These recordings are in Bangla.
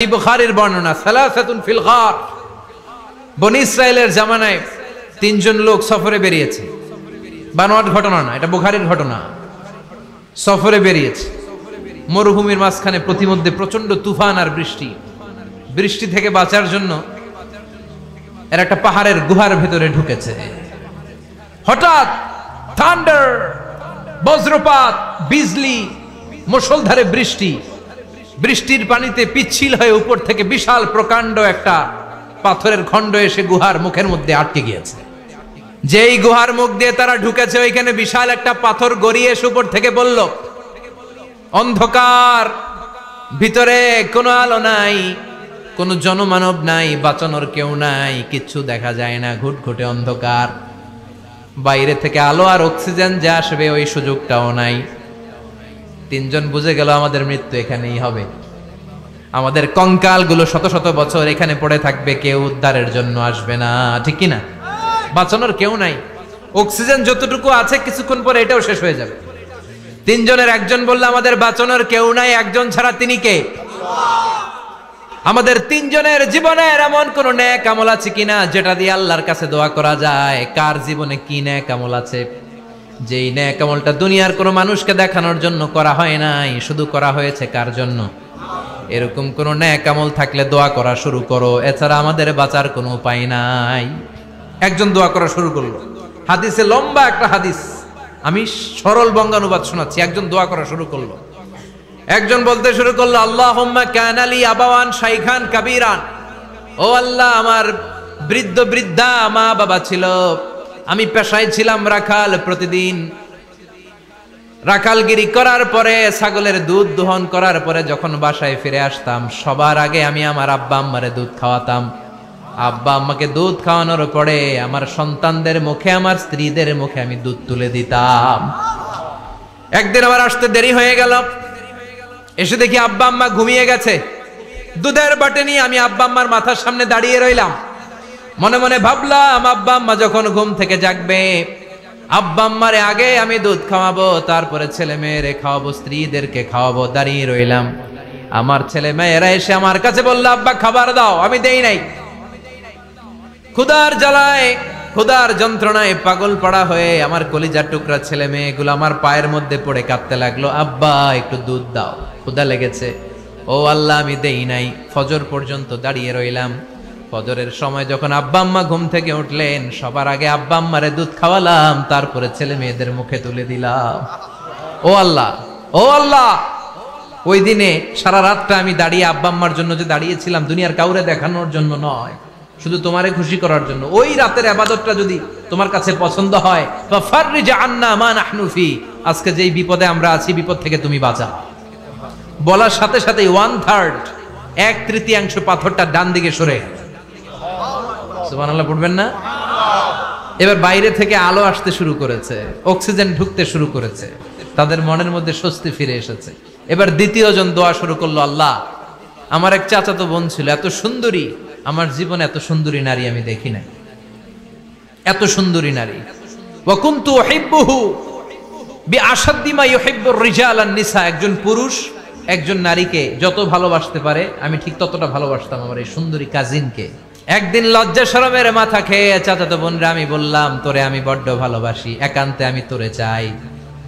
বুখারীর বর্ণনা সালাসাতুন ফিল গার। বনী ইসরাইলের জামানায় তিনজন লোক সফরে বেরিয়েছে। বানোয়াট ঘটনা না, এটা বুখারীর ঘটনা। সফরে বেরিয়েছে, মরুভূমির মাঝখানে প্রতিমধ্যে প্রচন্ড তুফান আর বৃষ্টি। বৃষ্টি থেকে বাঁচার জন্য এর একটা পাহাড়ের গুহার ভেতরে ঢুকেছে। হঠাৎ থান্ডার, বজ্রপাত, বিজলি, মুষলধারে বৃষ্টি। বৃষ্টির পানিতে পিচ্ছিল হয়ে উপর থেকে বিশাল প্রকাণ্ড একটা পাথরের খণ্ড এসে গুহার মুখের মধ্যে আটকে গিয়েছে। যেই গুহার মুখ দিয়ে তারা ঢুকেছে, ওইখানে বিশাল একটা পাথর গড়িয়ে এসে উপর থেকে বলল, অন্ধকার, ভিতরে কোনো আলো নাই, কোনো জনমানব নাই, বাঁচানোর কেউ নাই, কিচ্ছু দেখা যায় না, ঘুটঘুটে অন্ধকার। বাইরে থেকে আলো আর অক্সিজেন যে আসবে ওই সুযোগটাও নাই। তিনজন বুঝে গেল আমাদের মৃত্যু এখানেই হবে, আমাদের কঙ্কাল গুলো শত শত বছর এখানে পড়ে থাকবে, কেউ উদ্ধারের জন্য আসবে না। ঠিক কিনা? বাঁচানোর কেউ নাই, অক্সিজেন যতটুকু আছে কিছুক্ষণ পরে এটাও শেষ হয়ে যাবে। তিনজনের একজন বলল, আমাদের বাঁচানোর কেউ নাই, একজন ছাড়া তিনি কে? আমাদের তিনজনের জীবনের এমন কোন নেক আমল আছে কিনা যেটা দিয়ে আল্লাহর কাছে দোয়া করা যায়? কার জীবনে কি নেক আমল আছে যেই নেক আমলটা দুনিয়ার কোনো মানুষকে দেখানোর জন্য করা হয় নাই, শুধু করা হয়েছে কার জন্য? এরকম কোন নেক আমল থাকলে দোয়া করা শুরু করো, এছাড়া আমাদের বাঁচার কোনো উপায় নাই। একজন দোয়া করা শুরু করলো। হাদিসে লম্বা একটা হাদিস, আমি সরল বঙ্গানুবাদ শোনাচ্ছি। একজন দোয়া করা শুরু করলো। একজন বলতে শুরু করলো, আল্লাহুম্মা কানা লি আবাওয়ান শাইখান কাবীরান। ও আল্লাহ, আমার বৃদ্ধ বৃদ্ধা মা বাবা ছিল, আমি পেশায় ছিলাম রাখাল। প্রতিদিন রাখালগিরি করার পরে, ছাগলের দুধ দোহন করার পরে যখন বাসায় ফিরে আসতাম, সবার আগে আমি আমার আব্বা আম্মারে দুধ খাওয়াতাম। আব্বা আম্মাকে দুধ খাওয়ানোর পরে আমার সন্তানদের মুখে, আমার স্ত্রীদের মুখে আমি দুধ তুলে দিতাম। একদিন আমার আসতে দেরি হয়ে গেল, এসে দেখি আব্বা আম্মা ঘুমিয়ে গেছে। দুধের বাটি নিয়ে আমি আব্বা আম্মার মাথার সামনে দাঁড়িয়ে রইলাম। মনে মনে ভাবলাম, আব্বা আম্মা যখন ঘুম থেকে জাগবে, আব্বা আম্মারে আগে আমি দুধ খাওয়াবো, তারপরে ছেলে মেয়েরে খাওয়াবো, স্ত্রীদেরকে খাওয়াবো। দাঁড়িয়ে রইলাম। আমার ছেলে মেয়েরা এসে আমার কাছে বলল, আব্বা খাবার দাও। আমি দেই নাই। ক্ষুধার জ্বালায়, ক্ষুধার যন্ত্রণায় পাগল পড়া হয়ে আমার কলিজার টুকরা ছেলে মেয়েগুলো আমার পায়ের মধ্যে পড়ে কাঁদতে লাগলো, আব্বা একটু দুধ দাও, ক্ষুধা লেগেছে। ও আল্লাহ, আমি দেই নাই। ফজর পর্যন্ত দাঁড়িয়ে রইলাম। ফজরের সময় যখন আব্বা আম্মা ঘুম থেকে উঠলেন, সবার আগে আব্বা আম্মারে দুধ খাওয়ালাম, তারপরে ছেলে মেয়েদের মুখে তুলে দিলাম। ও আল্লাহ, ও আল্লাহ, ওই দিনে সারা রাতটা আমি দাঁড়িয়ে আব্বা আম্মার জন্য যে দাঁড়িয়েছিলাম, দুনিয়ার কাউরে দেখানোর জন্য নয়, শুধু তোমারে খুশি করার জন্য। ওই রাতের ইবাদতটা যদি তোমার কাছে পছন্দ হয়, ফাফাররিজ আন্না মা নাহনু ফি, আজকে যেই বিপদে আমরা আছি, বিপদ থেকে তুমি বাঁচাও। বলার সাথে সাথে 1/3, 1/3 পাথরটা ডান দিকে সরে গেল। সুবহানাল্লাহ পড়বেন না? এবার বাইরে থেকে আলো আসতে শুরু করেছে, অক্সিজেন ঢুকতে শুরু করেছে, তাদের মনের মধ্যে স্বস্তি ফিরে এসেছে। এবার দ্বিতীয় জন দোয়া শুরু করলো, আল্লাহ, আমার এক চাচাতো বোন ছিল, এত সুন্দরী, আমার জীবনে এত সুন্দরী নারী আমি দেখি নাই, এত সুন্দরী নারী। ওয়া কুনতু উহিব্বুহু বিআশাদ্দি মা ইউহিব্বুর রিজাল আন নিসা, একজন পুরুষ একজন নারীকে যত ভালোবাসতে পারে, আমি ঠিক ততটা ভালোবাসতাম আমার এই সুন্দরী কাজিনকে। একদিন লজ্জা শরমের মাথা খেয়ে চাচাতো বোনরে আমি বললাম, তোরে আমি বড্ড ভালোবাসি, একান্তে আমি তোরে চাই।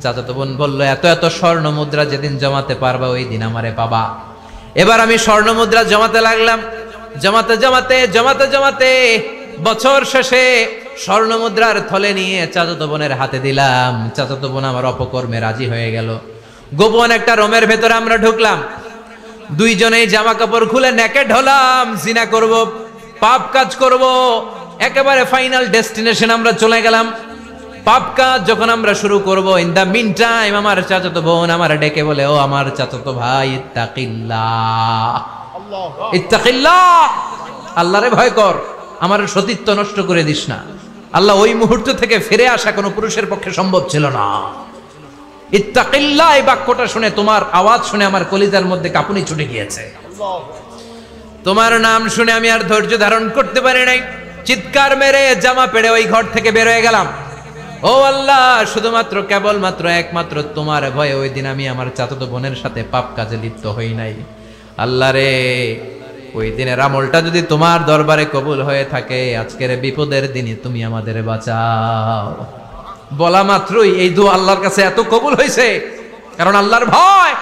চাচাতো বোন বলল, এত এত স্বর্ণ মুদ্রা যেদিন জমাতে পারবা, ওই দিন আমারে পাবা। এবার আমি স্বর্ণ মুদ্রা জমাতে লাগলাম। জমাতে জমাতে জমাতে জমাতে বছর শেষে স্বর্ণ মুদ্রার থলে নিয়ে চাচাতো বোনের হাতে দিলাম। চাচাতো বোন আমার অপকর্মে রাজি হয়ে গেল। গোপন একটা রুমের ভেতরে আমরা ঢুকলাম, দুইজনেই জামা কাপড় খুলে নেকেড হলাম। জিনা করব, পাপ কাজ করব, একেবারে ফাইনাল ডেস্টিনেশন আমরা চলে গেলাম। পাপ কাজ যখন আমরা শুরু করব, ইন দা মিন টাইম আমার চাচাতো বোন আমার ডেকে বলে, ও আমার চাচাতো ভাই, ইত্তাকিল্লাহ, ইত্তাকিল্লাহ, আল্লাহরে ভয় কর, আমার সতীত্ব নষ্ট করে দিস না। আল্লাহ ওই মুহূর্ত থেকে ফিরে আসা কোনো পুরুষের পক্ষে সম্ভব ছিল না। ইত্তাকিল্লাহ, এই বাক্যটা শুনে, তোমার আওয়াজ শুনে আমার কলিজার মধ্যে কাঁপুনি ছুটে গিয়েছে। তোমার নাম শুনে আমি আর ধৈর্য ধারণ করতে পারি নাই, চিৎকার মেরে জামা পেড়ে ওই ঘর থেকে বের হয়ে গেলাম। ও আল্লাহ, শুধুমাত্র কেবলমাত্র একমাত্র তোমার ভয়ে ওই দিন আমি আমার চাচাতো বোনের সাথে পাপ কাজে লিপ্ত হই নাই। আল্লাহ রে, ওই দিনের আমলটা যদি তোমার দরবারে কবুল হয়ে থাকে, আজকের বিপদের দিনে তুমি আমাদের বাঁচাও। বলা মাত্রই এই দোয়া আল্লাহর কাছে এত কবুল হয়েছে, কারণ আল্লাহর ভয়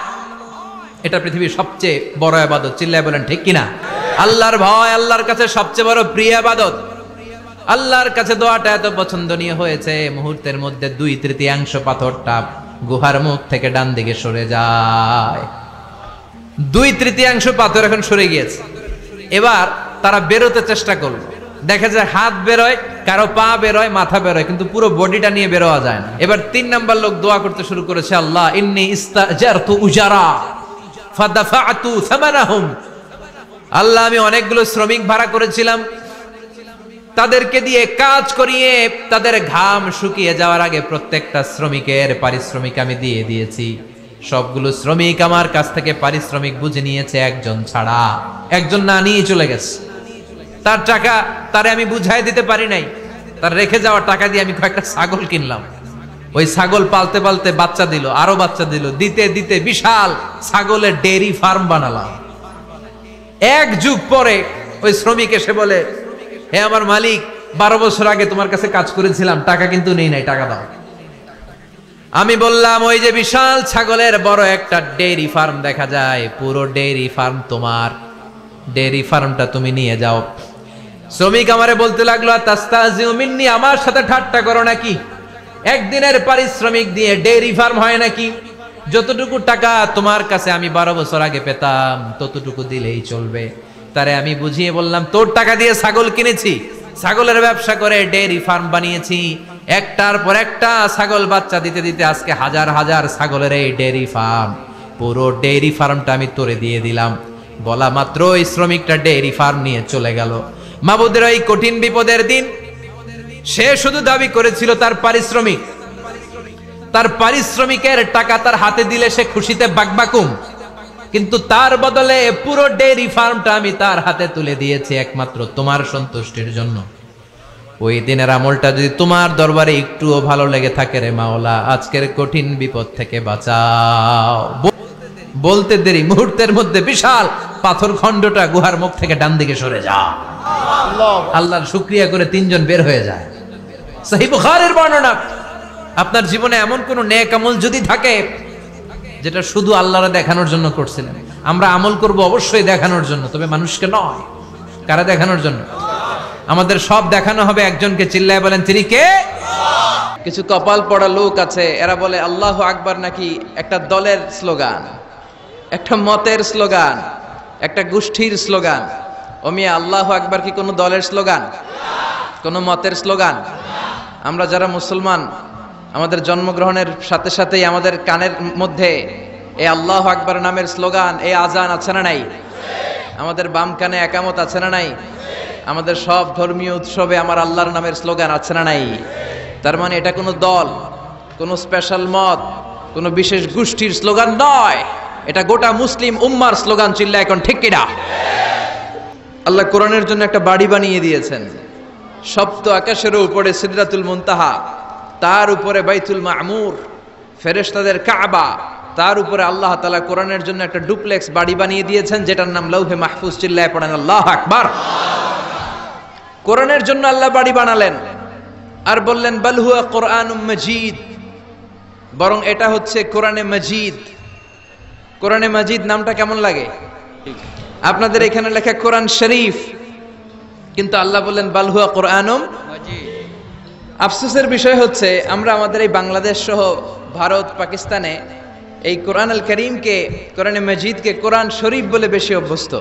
এটা পৃথিবীর সবচেয়ে বড় ইবাদত। চিল্লায় বলেন ঠিক কিনা? আল্লাহর ভয় আল্লাহর কাছে সবচেয়ে বড় প্রিয় ইবাদত। আল্লাহর কাছে দোয়াটা এত পছন্দনীয় হয়েছে, মুহূর্তের মধ্যে 2/3 পাথরটা গুহার মুখ থেকে ডান দিকে সরে যায়। 2/3 পাথর এখন সরে গিয়েছে। এবার তারা বেরোতে চেষ্টা করলো, দেখা যায় হাত বেরোয়, কারো পা বেরোয়, মাথা বেরোয়, কিন্তু পুরো বডিটা নিয়ে বেরোয়া যায় না। এবার 3 নাম্বার লোক দোয়া করতে শুরু করেছে, আল্লাহ ইন্নী ইস্তাজারতু উজারা ফাদাফাতু সামানাহুম। আল্লাহ আমি অনেকগুলো শ্রমিক ভাড়া করেছিলাম, তাদেরকে দিয়ে কাজ করিয়ে তাদের ঘাম শুকিয়ে যাওয়ার আগে প্রত্যেকটা শ্রমিকের পারিশ্রমিক আমি দিয়ে দিয়েছি। সবগুলো শ্রমিক আমার কাছ থেকে পারিশ্রমিক বুঝে নিয়েছে, একজন ছাড়া। একজন না নিয়ে চলে গেছে। তার টাকা তারে আমি বুঝাই দিতে পারি নাই। তার রেখে যাওয়া টাকা দিয়ে আমি কয়েকটা ছাগল কিনলাম। ওই ছাগল পালতে পালতে বাচ্চা দিল, আরো বাচ্চা দিল, দিতে দিতে বিশাল ছাগলের ডেইরি ফার্ম বানালাম। 1 যুগ পরে ওই শ্রমিক এসে বলে, হে আমার মালিক, 12 বছর আগে তোমার কাছে কাজ করেছিলাম, টাকা কিন্তু নেই নাই, টাকা দাও। আমি বললাম, ওই যে বিশাল ছাগলের বড় একটা ডেইরি ফার্ম দেখা যায়, পুরো ডেইরি ফার্ম তোমার, ডেইরি ফার্মটা তুমি নিয়ে যাও। শ্রমিক আমারে বলতে লাগলো, তাস্তাজিউ মিন্নি, আমার সাথে ঠাট্টা করো নাকি? একদিনের পারিশ্রমিক দিয়ে ডেইরি ফার্ম হয় নাকি? যতটুকু টাকা তোমার কাছে আমি 12 বছর আগে পেতাম, ততটুকু দিলেই চলবে। তারে আমি বুঝিয়ে বললাম, তোর টাকা দিয়ে ছাগল কিনেছি, ছাগলের ব্যবসা করে ডেইরি ফার্ম বানিয়েছি, একটার পর একটা ছাগল বাচ্চা দিতে দিতে আজকে হাজার হাজার ছাগলের এই ডেইরি ফার্ম, পুরো ডেইরি ফার্মটা আমি তোরে দিয়ে দিলাম। বলা মাত্র ওই শ্রমিকটা ডেইরি ফার্ম নিয়ে চলে গেল। মাবুদের এই কঠিন বিপদের দিন সে শুধু দাবি করেছিল তার পারিশ্রমিক, তার পারিশ্রমিকের টাকা তার হাতে দিলে সে খুশিতে বাকবাকুম, কিন্তু তার বদলে পুরো ডেইরি ফার্মটা আমি তার হাতে তুলে দিয়েছি একমাত্র তোমার সন্তুষ্টির জন্য। ওই দিনের আমলটা যদি তোমার দরবারে একটুও ভালো লেগে থাকে রে মাওলা, আজকের কঠিন বিপদ থেকে বাঁচাও। বলতে দেরি, মুহূর্তের মধ্যে বিশাল পাথর খণ্ডটা গুহার মুখ থেকে ডান দিকে সরে যায়। আল্লাহর শুকরিয়া করে 3 জন বের হয়ে যায়। সহিহ বুখারীর বর্ণনা। আপনার জীবনে এমন কোন নেক আমল যদি থাকে যেটা শুধু আল্লাহরে দেখানোর জন্য করছিলেন, আমরা আমল করব অবশ্যই দেখানোর জন্য, তবে মানুষকে নয়। কারা দেখানোর জন্য? আমাদের সব দেখানো হবে একজনকে। চিল্লায় বলেন, তিনি কে? কিছু কপাল পড়া লোক আছে, এরা বলে আল্লাহু আকবার নাকি একটা দলের স্লোগান, একটা মতের স্লোগান, একটা গোষ্ঠীর স্লোগান। ওমিয়া আল্লাহু আকবার কি কোনো দলের স্লোগান, কোনো মতের স্লোগান? আমরা যারা মুসলমান, আমাদের জন্মগ্রহণের সাথে সাথেই আমাদের কানের মধ্যে এই আল্লাহু আকবার নামের স্লোগান, এই আজান আছে না নাই? আমাদের বাম কানে একামত আছে না নাই? আমাদের সব ধর্মীয় উৎসবে আমার আল্লাহর নামের স্লোগান আছে না নাই? তার মানে এটা কোনো দল, কোনো স্পেশাল মত, কোনো বিশেষ গোষ্ঠীর স্লোগান নয়, এটা গোটা মুসলিম উম্মার স্লোগান। চিল্লা এখন ঠিক কিনা? আল্লাহ কোরআনের জন্য একটা বাড়ি বানিয়ে দিয়েছেন, সপ্ত আকাশের উপরে সিদরাতুল মুনতাহা, তার উপরে বাইতুল মামুর, ফেরেশতাদের কাবা, তার উপরে আল্লাহ তাআলা কোরআনের জন্য একটা ডুপ্লেক্স বাড়ি বানিয়ে দিয়েছেন, যেটার নাম লৌহে মাহফুজ। চিল্লায় পড়েন আল্লাহু আকবার। কোরআনের জন্য আল্লাহ বাড়ি বানালেন, আর বললেন বাল হুয়া কোরআনুম মাজিদ, বরং এটা হচ্ছে কোরআনে মাজিদ। কোরআনে মাজিদ নামটা কেমন লাগে? আপনাদের এখানে লেখা কোরআন শরীফ, কিন্তু আল্লাহ বললেন বাল হুয়া কোরআনুম মাজিদ। আফসোসের বিষয় হচ্ছে আমরা আমাদের এই বাংলাদেশ সহ ভারত, পাকিস্তানে এই কোরআন আল করিমকে, কোরআনে মাজিদকে কোরআন শরীফ বলে বেশি অভ্যস্ত,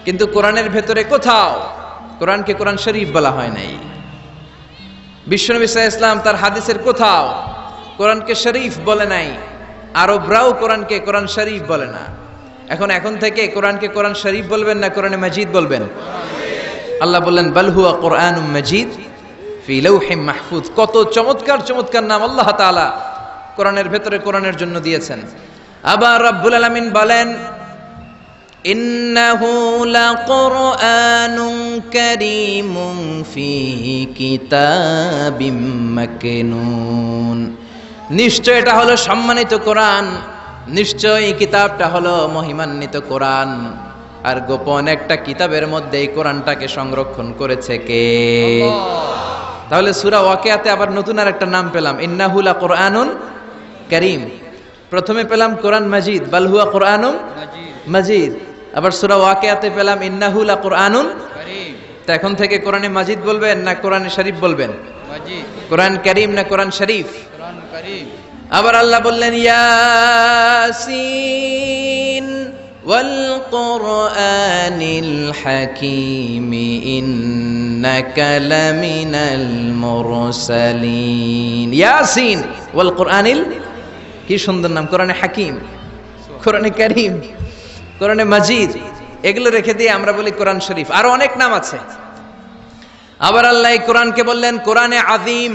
কিন্তু কোরআনের ভেতরে কোথাও কোরআনকে কোরআন শরীফ বলা হয় নাই। বিশ্বনবী সাল্লাল্লাহু আলাইহি ওয়াসাল্লাম তার হাদিসের কোথাও কোরআনকে শরীফ বলে নাই। আরবরাও কোরআনকে কোরআন শরীফ বলে না। এখন থেকে কোরআনকে কোরআন শরীফ বলবেন না কোরআনে মাজিদ বলবেন? আল্লাহ বললেন বাল হুয়া কোরআনুম মাজিদ ফি লাউহিম মাহফুজ। কত চমৎকার চমৎকার নাম আল্লাহ তাআলা কোরআনের ভেতরে কোরআনের জন্য দিয়েছেন। আবার রব্বুল আলামিন বলেন ইন্নাহু লাকুরআনুন কারীমুন ফি কিতাবিম মাকনুন। নিশ্চয় এটা হলো সম্মানিত কোরআন, নিশ্চয় এই কিতাবটা হলো মহিমান্বিত কোরআন। আর গোপন একটা কিতাবের মধ্যে এই কোরআনটাকে সংরক্ষণ করেছে কে? তাহলে সূরা ওয়াকিয়াতে আবার নতুন আর একটা নাম পেলাম, ইন্নাহু লাকুরআনুন কারীম। প্রথমে পেলাম কোরআন মাজিদ, বাল হুয়া কোরআনুম মাজিদ। আবার সূরা ওয়াকিয়াতে পেলাম ইন্নাহু লাকুরআনুন কারীম। তো এখন থেকে কোরআনে মাজিদ বলবেন না কোরআনে শরীফ বলবেন? মাজিদ। কোরআন কারীম না কোরআন শরীফ? কোরআন কারীম। আবার আল্লাহ বললেন ইয়াসিন ওয়াল কুরআনিল হাকীম ইন্নাকা লামিনাল মুরসালিন। ইয়াসিন ওয়াল কুরআনিল, কি সুন্দর নাম! কোরআনে হাকীম, কোরআনে কারীম, কোরআনে মাজিদ, এগুলো রেখে দিয়ে আমরা বলি কোরআন শরীফ। আরো অনেক নাম আছে। আবার আল্লাহ এই কোরআনকে বললেন কোরআনে আযীম,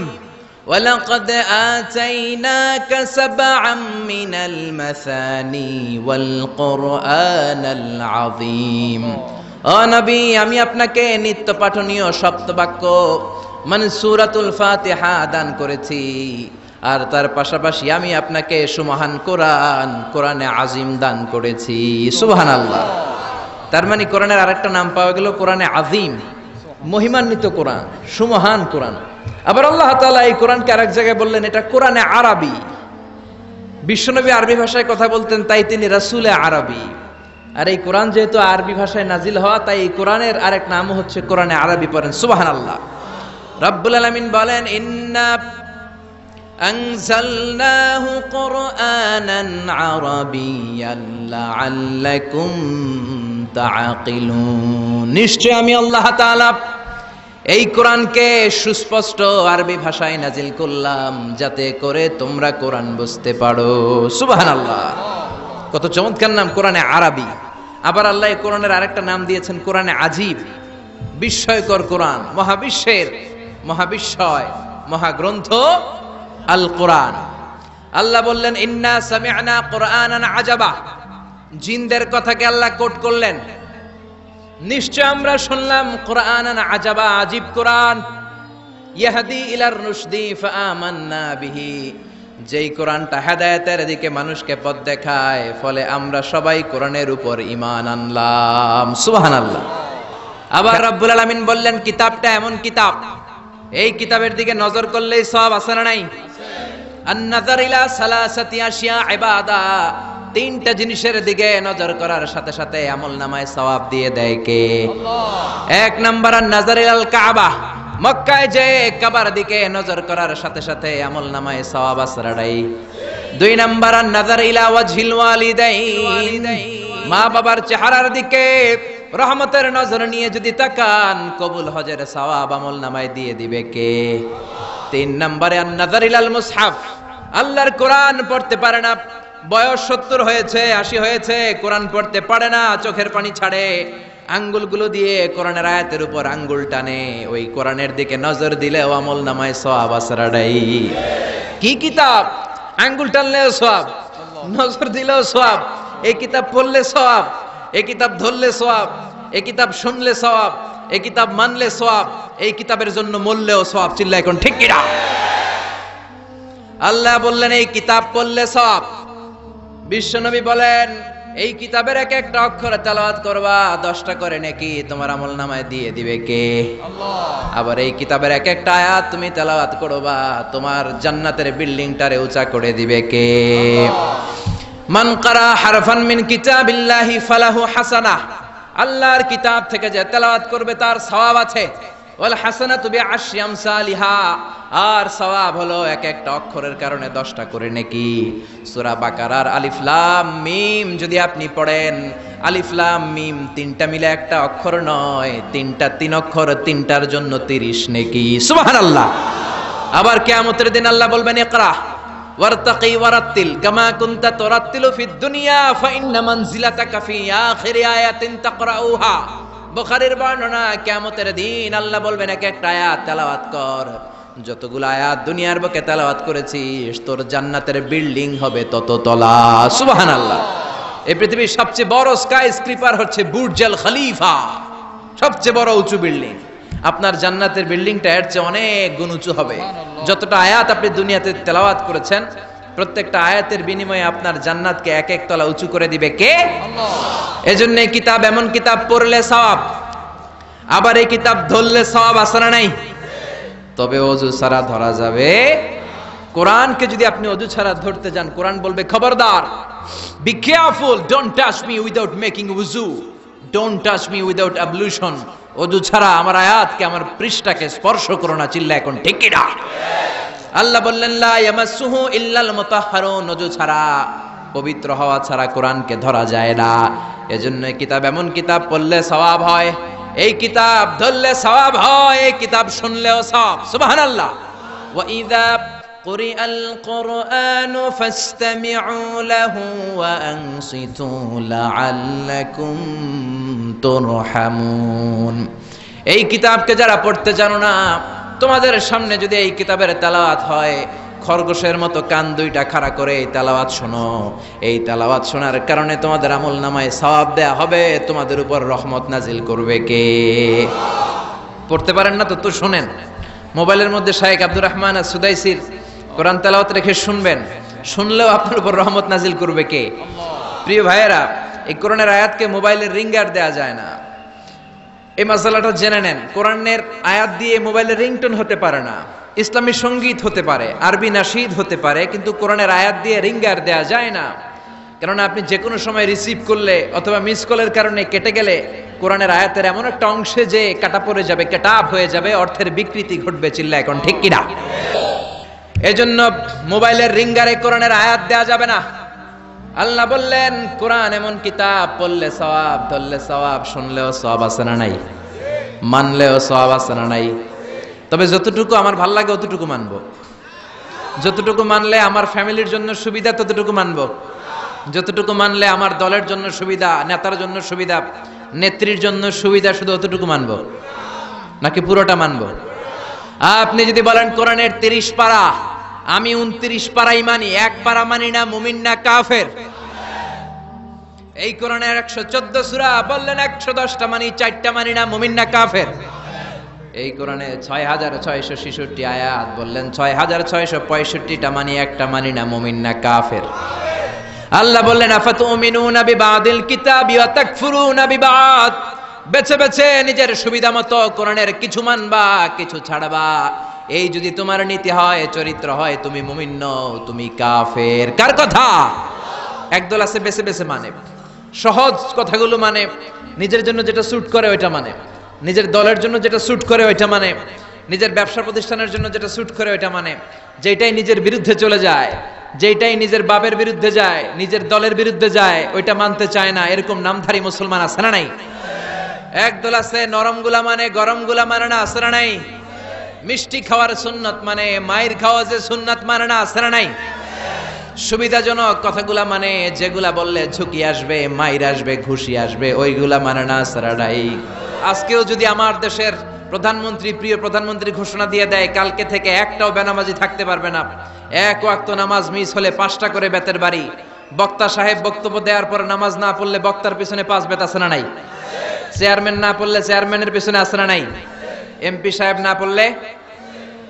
ওয়ালাকাদ আতাইনাকা সাবআম মিনাল মাসানি ওয়াল কুরআনাল আযীম। ও নবী, আমি আপনাকে নিত্য পাঠনীয় সপ্তবাক্য মানে সূরাতুল ফাতিহা দান করেছি, আর তার পাশাপাশি আমি আপনাকে সুমহান কোরআন, কোরআনে আযীম দান করেছি। সুবহানাল্লাহ। তার মানে কোরআনের আরেকটা নাম পাওয়া গেল কোরআনে আযীম, মহিমান্বিত কোরআন, সুমহান কোরআন। আবার আল্লাহ তাআলা এই কোরআনকে আরেক জায়গায় বললেন এটা কোরআনে আরবি। বিশ্বনবী আরবি ভাষায় কথা বলতেন, তাই তিনি রাসূলে আরবি। আর এই কোরআন যেহেতু আরবি ভাষায় নাজিল হওয়া, তাই এই কোরআনের আরেক নাম হচ্ছে কোরআনে আরবি। পড়েন সুবহানাল্লাহ। রব্বুল আলামিন বলেন ইন্না আনজালনাহু কুরআনান আরাবিয়্যান লাআল্লাকুম তাআকিলুন। নিশ্চয় আমি আল্লাহ তাআলা এই কোরআনকে সুস্পষ্ট আরবি ভাষায় নাজিল করলাম যাতে করে তোমরা কোরআন বুঝতে পারো। সুবহানাল্লাহ। কত চমৎকার নাম, কোরআনে আরবি। আবার আল্লাহ এই কোরআনের আরেকটা নাম দিয়েছেন কোরআনে আজীব, বিস্ময়কর কোরআন, মহাবিশ্বের মহাবিস্ময় মহাগ্রন্থ আল কোরআন। আল্লাহ বললেন ইন্না সামি'না কুরআনান আজাবা। জিনদের কথাকে আল্লাহ কোট করলেন, নিশ্চয় আমরা শুনলাম কুরআনান আজাবা, আজীব কোরআন। ইয়াহদি ইলার রুশদি ফাআমান্না বিহি, যেই কোরআনটা হেদায়েতের দিকে মানুষকে পথ দেখায়, ফলে আমরা সবাই কোরআনের উপর ঈমান আনলাম। সুবহানাল্লাহ। আবার রব্বুল আলামিন বললেন কিতাবটা এমন কিতাব, এই কিতাবের দিকে নজর করলেই সওয়াব আছে না নাই? আন-নাযার ইলা সালাসাতি আশিয়া ইবাদা, তিনটা জিনিসের দিকে নজর করার সাথে সাথে আমলনামায় সওয়াব দিয়ে দেয় কে? আল্লাহ। এক নাম্বার আন-নাযার ইলাল কাবা, মক্কায় যে কাবার দিকে নজর করার সাথে সাথে আমলনামায় সওয়াব আসরাড়াই। দুই নাম্বার আন-নাযার ইলা ওয়াজহিল ওয়ালিদাইন, মা বাবার চেহারার দিকে রহমতের নজর নিয়ে যদি তাকান, কবুল হজের সওয়াব আমলনামায় দিয়ে দিবে কে? তিন নম্বরে আন-নাযার ইলাল মুসহাফ, আল্লাহর কোরআন পড়তে পারে না, বয়স 70 হয়েছে 80 হয়েছে, কোরআন পড়তে পারে না, চোখের পানি ছাড়ে, আঙ্গুলগুলো দিয়ে কোরআনের আয়াতের উপর আঙ্গুল টানে, ওই কোরআনের দিকে নজর দিলেও আমলনামায় সওয়াব আসরাড়াই। কি কিতাব! আঙ্গুল টানলেও সওয়াব, নজর দিলেও সওয়াব, এই কিতাব পড়লে সওয়াব, এই কিতাব ধরলে সওয়াব, এই কিতাব শুনলে সওয়াব, এই কিতাব মানলে সওয়াব, এই কিতাবের জন্য মরলেও সওয়াব। চিল্লা এখন ঠিক কিনা? আল্লাহ বললেন এই কিতাব পড়লে সওয়াব। বিশ্বনবী বলেন এই কিতাবের এক একটা অক্ষর তেলাওয়াত করবা, 10টা করে নেকি তোমার আমলনামায় দিয়ে দিবে কে? আল্লাহ। আবার এই কিতাবের এক একটা আয়াত তুমি তেলাওয়াত করবা, তোমার জান্নাতের বিল্ডিংটারে উঁচা করে দিবে কে? মান কারা হারফান মিন কিতাবিল্লাহি ফালাহু হাসানাহ, আল্লাহর কিতাব থেকে যে তেলাওয়াত করবে তার সওয়াব আছে। ওয়াল হাসানাতু বিআশরি আমসালিহা, আর সওয়াব হলো এক একটা অক্ষরের কারণে 10টা করে নেকি। সূরা বাকারার আলিফ লাম মিম যদি আপনি পড়েন, আলিফ লাম মিম তিনটা মিলে একটা অক্ষর নয়, তিনটা 3 অক্ষর, তিনটার জন্য 30 নেকি। সুবহানাল্লাহ। আবার কিয়ামতের দিন আল্লাহ বলবেন ইকরা ওয়ারতাকি ওয়ারাত্তিল কামা কুনতা তুরাত্তিলু ফিদ দুনিয়া ফাইন্না মানজিলাতাকা ফি আখিরি আয়াতিন তাকরাউহা। বুখারীর বর্ণনা, কিয়ামতের দিন আল্লাহ বলবেন এক একটা আয়াত তেলাওয়াত কর, যতগুলো আয়াত দুনিয়ার বুকে তেলাওয়াত করেছিস তোর জান্নাতের বিল্ডিং হবে তত তলা। সুবহানাল্লাহ। এই পৃথিবীর সবচেয়ে বড় স্কাই স্ক্রিপার হচ্ছে বুর্জ আল খলিফা, সবচেয়ে বড় উঁচু বিল্ডিং। আপনার জান্নাতের বিল্ডিংটা এর চেয়ে অনেক গুণ উঁচু হবে। যতটা আয়াত আপনি দুনিয়াতে তেলাওয়াত করেছেন প্রত্যেকটা আয়াতের বিনিময়ে আপনার জান্নাতকে এক এক তলা উঁচু করে দিবে কে? আল্লাহ। এজন্য এই কিতাব এমন কিতাব পড়লে সওয়াব, আবার এই কিতাব ধরলে সওয়াব আছে না নাই? তবে ওযু ছাড়া ধরা যাবে। কোরআনকে যদি আপনি ওযু ছাড়া ধরতে যান, কোরআন বলবে খবরদার, be careful, don't touch me without making ওযু, ডোন্ট টাচ মি উইদাউট অ্যাবলুশন। ওযু ছাড়া আমার আয়াতকে, আমার পৃষ্ঠাকে স্পর্শ করো না। চিল্লা এখন ঠিক কি না? আল্লাহ বললেন লা ইয়ামাসসুহু ইল্লাল মুতাহহারুন, ওযু ছাড়া, পবিত্র হওয়া ছাড়া কোরআনকে ধরা যায় না। এজন্য এই কিতাব এমন কিতাব পড়লে সওয়াব হয়, এই কিতাব ধরলে সওয়াব হয়, এই কিতাব শুনলেও সওয়াব। সুবহানাল্লাহ। ওয়া ইযা কুরিআল কুরআনু ফাসতামিউ লাহু ওয়া আনসিতু লাআল্লাকুম তুরহামুন। এই কিতাবকে যারা পড়তে জানো না, তোমাদের সামনে যদি এই কিতাবের তেলাওয়াত হয়, খরগোশের মতো কান দুইটা খাড়া করে এই তেলাওয়াত শোনো। এই তেলাওয়াত শোনার কারণে তোমাদের আমলনামায় সওয়াব দেয়া হবে, তোমাদের উপর রহমত নাজিল করবে কে? পড়তে পারেন না তো শুনেন। মোবাইলের মধ্যে শায়েখ আব্দুর রহমান আস-সুদাইসির কোরআন তেলাওয়াত রেখে শুনবেন, শুনলেও আপনার উপর রহমত নাজিল করবে কে? প্রিয় ভাইয়েরা, এই কোরআনের আয়াতকে মোবাইলের রিঙ্গার দেয়া যায় না। এই মাসালাটা জেনে নেন। কোরআনের আয়াত দিয়ে মোবাইলের রিংটোন হতে পারে না, ইসলামী সঙ্গীত হতে পারে, আরবি নাশিদ হতে পারে, কিন্তু কোরআনের আয়াত দিয়ে রিঙ্গার দেয়া যায় না। কেননা আপনি যে কোনো সময় রিসিভ করলে অথবা মিস কলের কারণে কেটে গেলে কোরআনের আয়াতের এমন একটা অংশে যে কাটা পড়ে যাবে, কেটাপ হয়ে যাবে, অর্থের বিকৃতি ঘটবে। চিল্লা এখন ঠিক কিনা? এজন্য মোবাইলের রিঙ্গারে কোরআনের আয়াত দেয়া যাবে না। আল্লাহ বললেন কোরআন এমন কিতাব, পড়লে সওয়াব, ধরলে সওয়াব, শুনলেও সওয়াব আছে না নাই? মানলেও সওয়াব আছে না নাই? তবে যতটুকু আমার ভাল লাগে অতটুকু মানবো। যতটুকু মানলে আমার ফ্যামিলির জন্য সুবিধা ততটুকু মানবো। যতটুকু মানলে আমার দলের জন্য সুবিধা, নেতার জন্য সুবিধা, নেত্রীর জন্য সুবিধা, শুধু অতটুকু মানবো নাকি পুরোটা মানবো? আপনি যদি বলেন কোরআনের 30 পারা, আমি 29 পারাই মানি, এক পারা মানি না, মুমিন না কাফের। এই কোরআনের 114 সূরা, বললেন 110টা মানি, 4টা মানি না, মুমিন না কাফের। এই কোরআনে 6666 আয়াত, বললেন 6665টা মানি, একটা মানি না, মুমিন না কাফের। আল্লাহ বললেন আফাতুমিনুনা বিবাদিল কিতাবি ওয়া তাকফুরুনা বিবাদ, বেছে বেছে নিজের সুবিধা মতো কোরআনের কিছু মানবা, কিছু ছাড়বা। এই যদি তোমার নীতি হয়, চরিত্র হয়, তুমি মুমিন নও, তুমি কাফের। কার কথা? একদল আছে বেছে বেছে মানে, সহজ কথাগুলো মানে, নিজের জন্য যেটা স্যুট করে ওইটা মানে, নিজের দলের জন্য যেটা স্যুট করে ওইটা মানে, নিজের ব্যবসা প্রতিষ্ঠানের জন্য যেটা স্যুট করে ওইটা মানে, যেটাই নিজের বিরুদ্ধে চলে যায়, যেটাই নিজের বাপের বিরুদ্ধে যায়, নিজের দলের বিরুদ্ধে যায়, ওইটা মানতে চায় না। এরকম নামধারী মুসলমান আছে না নাই? একদল আছে নরম গুলা মানে, গরম গুলা মানে না, আছে না নাই? মিষ্টি খাওয়ার সুন্নাত মানে, মায়ের খাওয়া যে সুন্নাত মানে না, আছে না নাই? সুবিধাজনক কথাগুলা মানে, যেগুলা বললে ঝুঁকি আসবে, মাইর আসবে, ঘুষি আসবে, ওইগুলা মানে না, আছে না নাই? আজকেও যদি আমার দেশের প্রধানমন্ত্রী, প্রিয় প্রধানমন্ত্রী ঘোষণা দিয়ে দেয় কালকে থেকে একটাও বেনামাজি থাকতে পারবে না, এক ওয়াক্ত নামাজ মিস হলে 5টা করে বেতের বাড়ি, বক্তা সাহেব বক্তব্য দেওয়ার পরে নামাজ না পড়লে বক্তার পিছনে 5 বেত, আছে না নাই? চেয়ারম্যান না পড়লে চেয়ারম্যানের পিছনে, আছে না নাই? এমপি সাহেব না পড়লে,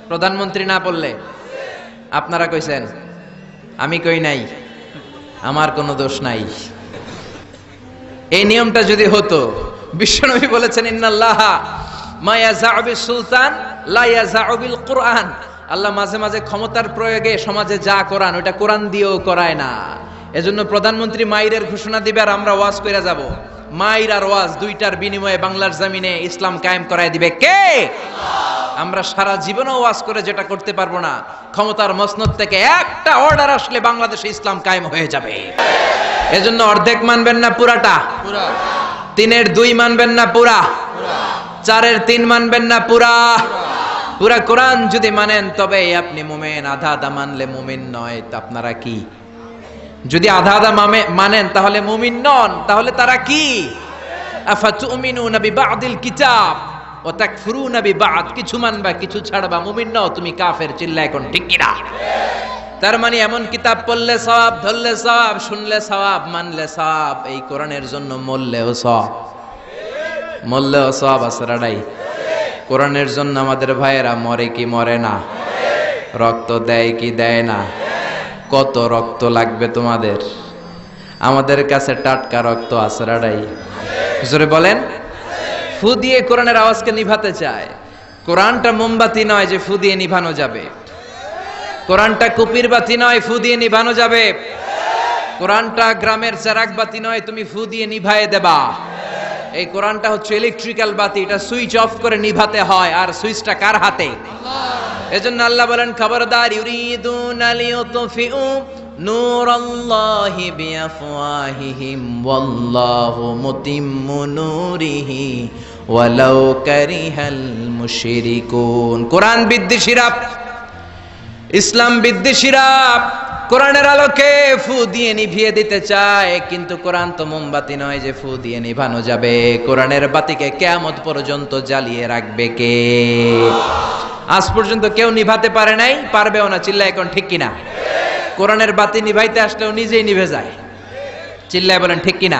প্রধানমন্ত্রী না পড়লে। আপনারা কইছেন, আমি কই নাই, আমার কোনো দোষ নাই। এই নিয়মটা যদি হতো, বিশ্বনবী বলেছেন ইন্নাল্লাহা মা ইয়াযাউ বিস সুলতান লা ইয়াযাউ বিল কুরআন, আল্লাহ মাঝে মাঝে ক্ষমতার প্রয়োগে সমাজে যা করান ওটা কোরআন দিয়েও করায় না। এজন্য প্রধানমন্ত্রী মাইরের ঘোষণা দিবে আর আমরা ওয়াজ কইরা যাব। মাইর আর ওয়াজ দুইটার বিনিময়ে বাংলার জমিনে ইসলাম কায়েম করায় দিবে কে? আল্লাহ। আমরা সারা জীবনও ওয়াজ করে যেটা করতে পারবো না, ক্ষমতার মসনদ থেকে একটা অর্ডার আসলে বাংলাদেশে ইসলাম কায়েম হয়ে যাবে। এজন্য অর্ধেক মানবেন না পুরাটা? পুরা। 3-এর 2 মানবেন না পুরা? পুরা। 4-এর 3 মানবেন না পুরা? পুরা কোরআন যদি মানেন তবে আপনি মুমিন, আধা আধা মানলে মুমিন নয়। তা আপনারা কি? যদি আধা আধা মানেন তাহলে মুমিন নন, তাহলে তারা কি? আফাতুমিনুনা বিবাদিল কিতাব ওয়া তাকফুরুনা বিবাদ, কিছু মানবা কিছু ছাড়বা, মুমিন নও, তুমি কাফের। চিল্লা এখন ঠিক কি না? তার মানে এমন কিতাব পড়লে সওয়াব, ধরলে সওয়াব, শুনলে সওয়াব, মানলে সওয়াব। এই কোরআনের জন্য মরলেও সওয়াব, মরলেও সওয়াব আছে রাডাই। কোরআনের জন্য আমাদের ভাইয়েরা মরে কি মরে না? রক্ত দেয় কি দেয় না? কত রক্ত লাগবে তোমাদের? আমাদের কাছে টাটকা রক্ত আসরাড়াই। জোরে বলেন। ফু দিয়ে কোরআনের আওয়াজকে নিভাতে চায়। কোরআনটা মোমবাতি নয় যে ফু দিয়ে নিভানো যাবে। কোরআনটা কুপির বাতি নয় ফু দিয়ে নিভানো যাবে। কোরআনটা গ্রামের চারাক বাতি নয় তুমি ফু দিয়ে নিভায়ে দেবা। এই কোরআনটা হচ্ছে ইলেকট্রিক্যাল বাতি, এটা সুইচ অফ করে নিভাতে হয়, আর সুইচটা কার হাতে? এজন্য আল্লাহ বলেন খবরদার, ইউরিদুনা লিয়ুতফিউ নূরাল্লাহি বিআফওয়াহিহিম ওয়াল্লাহু মুতিম্মু নূরিহি ওয়ালাউ কারিহাল মুশরিকুন। কোরআন বিদ্বেষীরা, ইসলাম বিদ্বেষীরা কোরআনের আলোকে ফু দিয়ে নিভিয়ে দিতে চায়, কিন্তু কোরআন তো মোমবাতি নয় যে ফু দিয়ে নিভানো যাবে। কোরআনের বাতিকে কিয়ামত পর্যন্ত জ্বালিয়ে রাখবে কে? আজ পর্যন্ত কেউ নিভাতে পারে নাই, পারবেও না। চিল্লায় এখন ঠিক কিনা? কোরআনের বাতি নিভাইতে আসলেও নিজেই নিভে যায়। চিল্লায় বলেন ঠিক কিনা?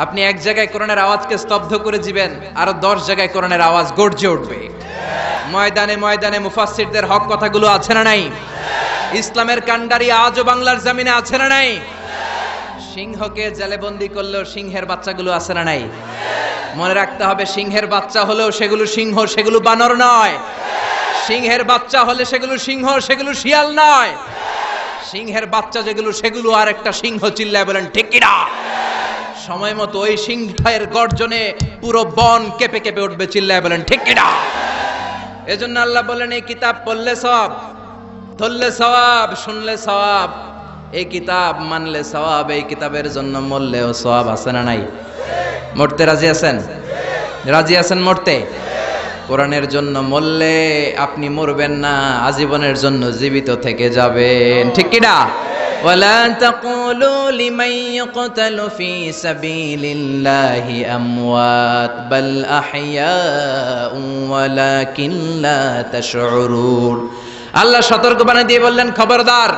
আপনি এক জায়গায় কোরআনের আওয়াজকে স্তব্ধ করে দিবেন, আরো 10 জায়গায় কোরআনের আওয়াজ গর্জে উঠবে। ময়দানে ময়দানে মুফাসসিরদের হক কথাগুলো আছে না নাই? ইসলামের কান্ডারি আজও বাংলার জমিনে আছে না নাই? সিংহকে জেলেবন্দি করলেও সিংহের বাচ্চাগুলো আছে না নাই? মনে রাখতে হবে, সিংহের বাচ্চা হলেও সেগুলো সিংহ, সেগুলো বানর নয়। সিংহের বাচ্চা হলে সেগুলো সিংহ, সেগুলো শিয়াল নয়। সিংহের বাচ্চা যেগুলো, সেগুলো আর একটা সিংহ। চিল্লায় বলেন ঠিক কিনা? সময় মতো ওই সিংহের গর্জনে পুরো বন কেঁপে কেঁপে উঠবে। চিল্লায় বলেন ঠিক কিনা? এজন্য আল্লাহ বলেন এই কিতাব পড়লে সওয়াব, ধরলে সওয়াব, শুনলে সওয়াব, এই কিতাব মানলে সওয়াব, এই কিতাবের জন্য মরলেও সওয়াব। আছে না নাই? মরতে রাজি আছেন? রাজি আছেন মরতে? কোরআনের জন্য মরলে আপনি মরবেন না, আজীবনের জন্য জীবিত থেকে যাবেন। ঠিক কিনা? ওয়ালা তাকুলু লিমান ইয়াকতালু ফি সাবিলিল্লাহি আমওয়াত বাল আহইয়াউ ওয়ালাকিন লা তাশউরুন। আল্লাহ সতর্কবাণী দিয়ে বললেন খবরদার,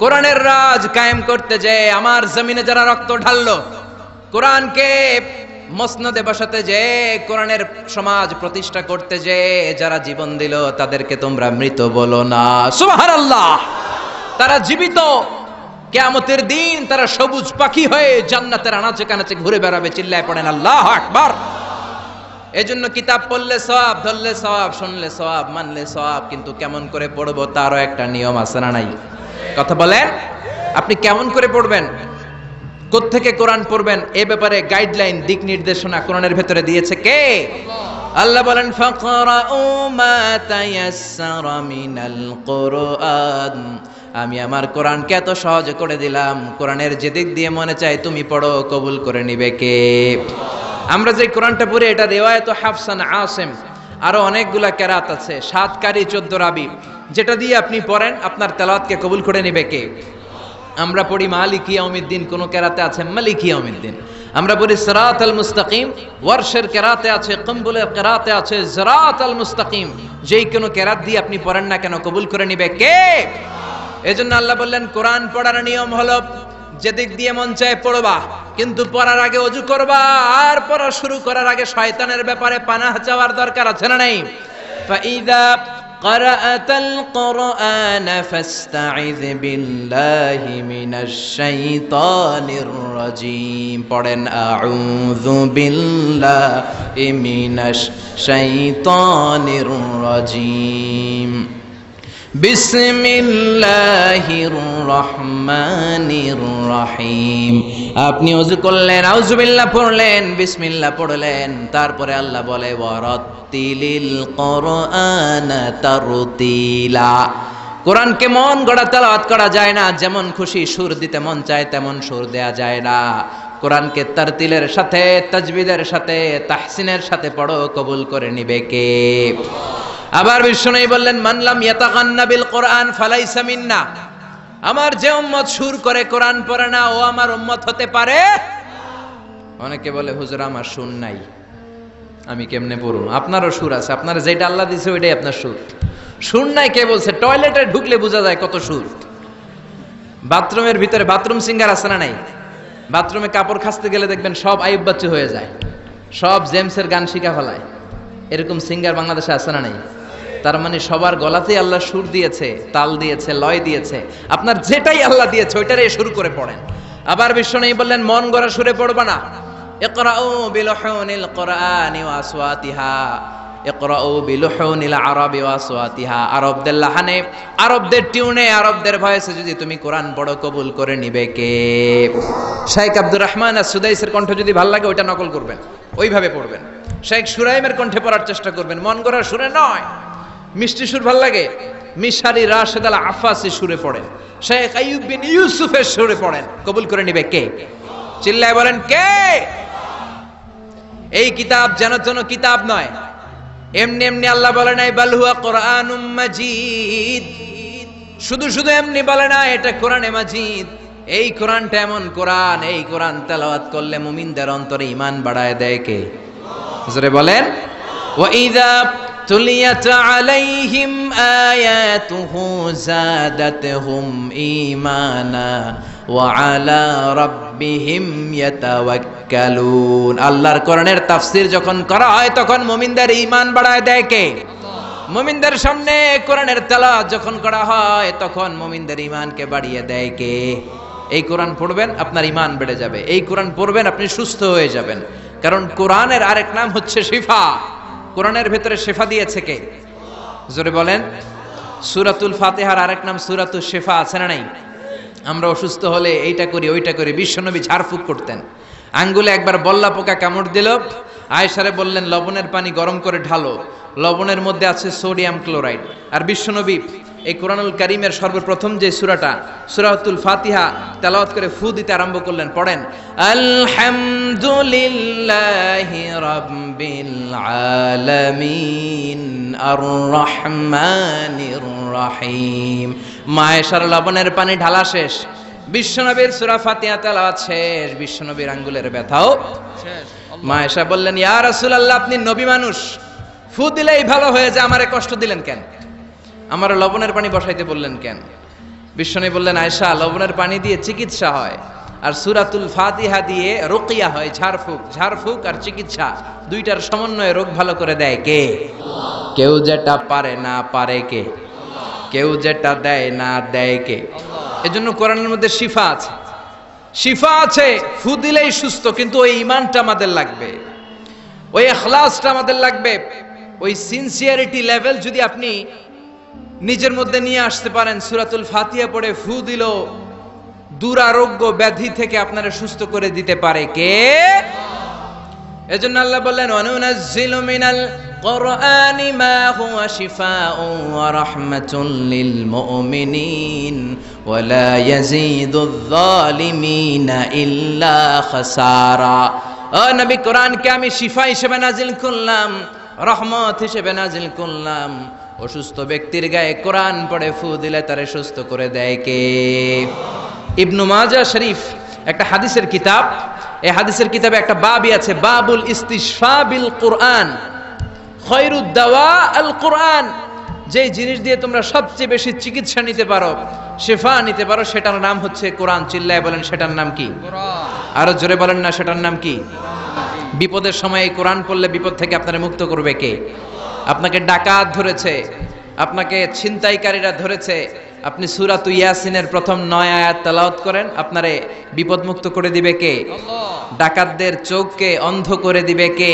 কোরআনের রাজ কায়েম করতে যে আমার জমিনে যারা রক্ত ঢাললো, কোরআনকে মসনদে বসাতে যে, কোরআনের সমাজ প্রতিষ্ঠা করতে যে যারা জীবন দিল, তাদেরকে তোমরা মৃত বলো না। সুবহানাল্লাহ। তারা জীবিত। কিয়ামতের দিন তারা সবুজ পাখি হয়ে জান্নাতের আনাচে কানাচে ঘুরে বেড়াবে। চিল্লায় পড়েন আল্লাহু আকবার। এজন্য কিতাব পড়লে সওয়াব, ধরলে সওয়াব, শুনলে সওয়াব, মানলে সওয়াব, কিন্তু কেমন করে পড়বো তারও একটা নিয়ম আছে না নাই? কথা বলেন। আপনি কেমন করে পড়বেন, কোত্থেকে কোরআন পড়বেন, এ ব্যাপারে গাইডলাইন, দিক নির্দেশনা কোরআনের ভেতরে দিয়েছে কে? আল্লাহ বলেন ফাকরাউ মা তায়াসসারা মিনাল কুরআন। আমি আমার কোরআনকে এত সহজ করে দিলাম, কোরআনের যে দিক দিয়ে মনে চায় তুমি পড়ো, কবুল করে নিবে কে? আমরা যে কোরআনটা পড়ি এটা রিওয়ায়াত হাফসান আসিম, আরো অনেকগুলা কেরাত আছে, 7 কারি 14 রাবি, যেটা দিয়ে আপনি পড়েন আপনার তেলাওয়াতকে কবুল করে নিবে কে? আমরা পড়ি মালিকি ইয়াউমিদ্দিন, কোন কেরাতে আছে মালিকি ইয়াউমিদ্দিন। আমরা পড়ি সিরাতাল মুস্তাকিম, ওয়ারশের কেরাতে আছে, কম্বুলের কেরাতে আছে সিরাতাল মুস্তাকিম। যেই কোনো কেরাত দিয়ে আপনি পড়েন না কেন, কবুল করে নিবে কে? এজন্য আল্লাহ বললেন কোরআন পড়ার নিয়ম হলো যেদিক দিয়ে মন চায় পড়বা, কিন্তু পড়ার আগে ওযু করবা, আর পড়া শুরু করার আগে শয়তানের ব্যাপারে পানাহ চাওয়ার দরকার আছে না নাই? ফাইদা ক্বারাআতাল কুরআন ফাস্তাইয বিল্লাহি মিনাশ শাইতানির রাজীম। পড়েন আউযু বিল্লাহি মিনাশ শাইতানির রাজীম। বিসমিল্লাহির রহমানির রহিম। আপনি ওযু করলেন, আউযুবিল্লাহ পড়লেন, বিসমিল্লাহ পড়লেন, তারপরে আল্লাহ বলে ওয়ারাত্তিলিল কুরআনা তারতিলা। কোরআনকে মন গড়া তেলাওয়াত করা যায় না, যেমন খুশি সুর দিতে মন চায় তেমন সুর দেয়া যায় না। কোরআনকে তারতিলের সাথে, তাজবিদের সাথে, তাহসিনের সাথে পড়ো, কবুল করে নিবে কে? আবার বিষ্ণু বললেন মানলাম ইয়াতাগান্না বিল কোরআন ফালাইসা মিন্না। আমার যে উম্মত সুর করে কোরআন পড়ে না, ও আমার উম্মত হতে পারে? অনেকে বলে হুজুর আমার সুর নাই, আমি কেমনে পড়ব? আপনারও সুর আছে, আপনার যেটা আল্লাহ দিয়েছে ওইটাই আপনার সুর। সুর নাই কে বলছে? টয়লেটে ঢুকলে বোঝা যায় কত সুর। বাথরুমের ভিতরে বাথরুম সিঙ্গার আছে না নাই? বাথরুমে কাপড় খাসতে গেলে দেখবেন সব আইব বাচ্চু হয়ে যায়, সব জেমসের গান শিখা ফেলায়। এরকম সিঙ্গার বাংলাদেশে আছে না নাই? তার মানে সবার গলাতেই আল্লাহ সুর দিয়েছে, তাল দিয়েছে, লয় দিয়েছে। আপনার যেটাই আল্লাহ দিয়েছে ওইটারে শুরু করে পড়েন। আবার বিশ্বনবী বললেন মন গড়া সুরে পড়বা না। ইকরাউ বিলুহুনিল কুরআনি ওয়া আসওয়াতিহা, ইকরাউ বিলুহুনিল আরাবি ওয়া আসওয়াতিহা। আরবদের লাহানে, আরবদের টিউনে, আরবদের ভয়েসে যদি তুমি কোরআন পড়ো কবুল করে নিবে কে? শেখ আব্দুর রহমান আস-সুদাইসের কণ্ঠ যদি ভালো লাগে ওইটা নকল করবেন, ওইভাবে পড়বেন। শেখ সুরাইমের কণ্ঠে পড়ার চেষ্টা করবেন, মন গড়া সুরে নয়। মিষ্টি সুর ভাল লাগে, মিশারি রাশেদ আল আফাসি সুরে পড়েন, শেখ আইয়ুব বিন ইউসুফের সুরে পড়েন, কবুল করে নিবে কে? চিল্লায় বলেন কে? এই কিতাব যেন তেন কিতাব নয়। এমনি এমনি আল্লাহ বলে নাই বাল হুয়া কুরআনুম মাজিদ, শুধু শুধু এমনি বলে না এটা কোরআনে মাজিদ। এই কোরআনটা এমন কোরআন, এই কোরআন তেলাওয়াত করলে মুমিনদের অন্তরে ঈমান বাড়ায় দেয় কে? জোরে বলেন। ওয়া ইযা তুলিয়াত আলাইহিম আয়াতুহু যাদাতহুম ঈমানা ওয়া আলা রাব্বিহিম ইয়াতাওয়াক্কালুন। আল্লাহর কোরআনের তাফসীর যখন করা হয় তখন মুমিনদের ঈমান বাড়ায় দেয় কে? মুমিনদের সামনে কোরআনের তেলাওয়াত যখন করা হয় তখন মুমিনদের ঈমানকে বাড়িয়ে দেয় কে? এই কোরআন পড়বেন আপনার ঈমান বেড়ে যাবে, এই কোরআন পড়বেন আপনি সুস্থ হয়ে যাবেন। কারণ কোরআনের আরেক নাম হচ্ছে শিফা। কোরআনের ভেতরে শিফা দিয়েছে কে? জোরে বলেন। সূরাতুল ফাতিহার আরেক নাম সূরাতুশ শিফা, আছে না নাই? আমরা অসুস্থ হলে এইটা করি ওইটা করি, বিশ্বনবী ঝাড়ফুঁক করতেন। আঙ্গুলে একবার বল্লা পোকা কামড় দিল, আয়েশারে বললেন লবণের পানি গরম করে ঢালো, লবণের মধ্যে আছে সোডিয়াম ক্লোরাইড। আর বিশ্বনবী এই কোরআনুল কারীমের সর্বপ্রথম যে সূরাটা সূরাতুল ফাতিহা তেলাওয়াত করে ফু দিতে আরম্ভ করলেন, পড়েন আলহামদুলিল্লাহি রাব্বিল আলামিন আর রহমানির রহিম। মায়েশার লবণের পানি ঢালা শেষ, বিশ্বনবীর সূরা ফাতিহা তেলাওয়াত শেষ, বিশ্বনবীর আঙ্গুলের ব্যথাও শেষ। মায়েশা বললেন ইয়া রাসূলুল্লাহ আপনি নবী মানুষ, ফু দিলেই ভালো হয়ে যায়, আমারে কষ্ট দিলেন কেন? আমার লবণের পানি বসাইতে বললেন কেন? বিশ্বনবী বললেন আয়েশা লবণের পানি দিয়ে চিকিৎসা হয় আর সূরাতুল ফাতিহা দিয়ে রুকিয়া হয়, ঝাড়ফুঁক। ঝাড়ফুঁক আর চিকিৎসা দুইটার সমন্বয়ে রোগ ভালো করে দেয় কে? কেউ যেটা পারে না পারে কে? কেউ যেটা দেয় না দেয় কে? এজন্য কোরআনের মধ্যে শিফা আছে, শিফা আছে। ফু দিলেই সুস্থ, কিন্তু ওই ঈমানটা আমাদের লাগবে, ওই ইখলাসটা আমাদের লাগবে। ওই সিনসিয়ারিটি লেভেল যদি আপনি নিজের মধ্যে নিয়ে আসতে পারেন, সূরাতুল ফাতিহা পড়ে ফু দিল দুরারোগ্য ব্যাধি থেকে আপনারা সুস্থ করে দিতে পারে কে? এজন্য আল্লাহ বললেন ওয়ানুনাজ্জিলু মিনাল কুরআনি মা হুয়া শিফাউন ওয়া রাহমাতুল লিল মুমিনিন ওয়া লা ইয়াজিদুয যালিমিনা ইল্লা খাসারা। ও নবী কোরআনকে আমি শিফা হিসেবে নাজিল করলাম, রহমত হিসেবে নাজিল করলাম। অসুস্থ ব্যক্তির গায়ে কোরআন পড়ে ফু দিলে তারে সুস্থ করে দেয় কে? ইবনু মাজাহ শরীফ একটা হাদিসের কিতাব, এই হাদিসের কিতাবে একটা বাবই আছে, বাবুল ইস্তিশফা বিল কুরআন খায়রুদ দাওয়া আল কুরআন। যে জিনিস দিয়ে তোমরা সবচেয়ে বেশি চিকিৎসা নিতে পারো, শিফা নিতে পারো, সেটার নাম হচ্ছে কোরআন। চিল্লায় বলেন সেটার নাম কি? কোরআন। আরো জোরে বলেন না সেটার নাম কি? বিপদের সময় এই কোরআন পড়লে বিপদ থেকে আপনারা মুক্ত করবে কে? আপনাকে ডাকাত ধরেছে, আপনাকে ছিনতাইকারীরা ধরেছে, আপনি সূরাতু ইয়াসিনের প্রথম 9 আয়াত তেলাওয়াত করেন, আপনারে বিপদ মুক্ত করে দিবে কে? আল্লাহ। ডাকাতদের চোখকে অন্ধ করে দিবে কে?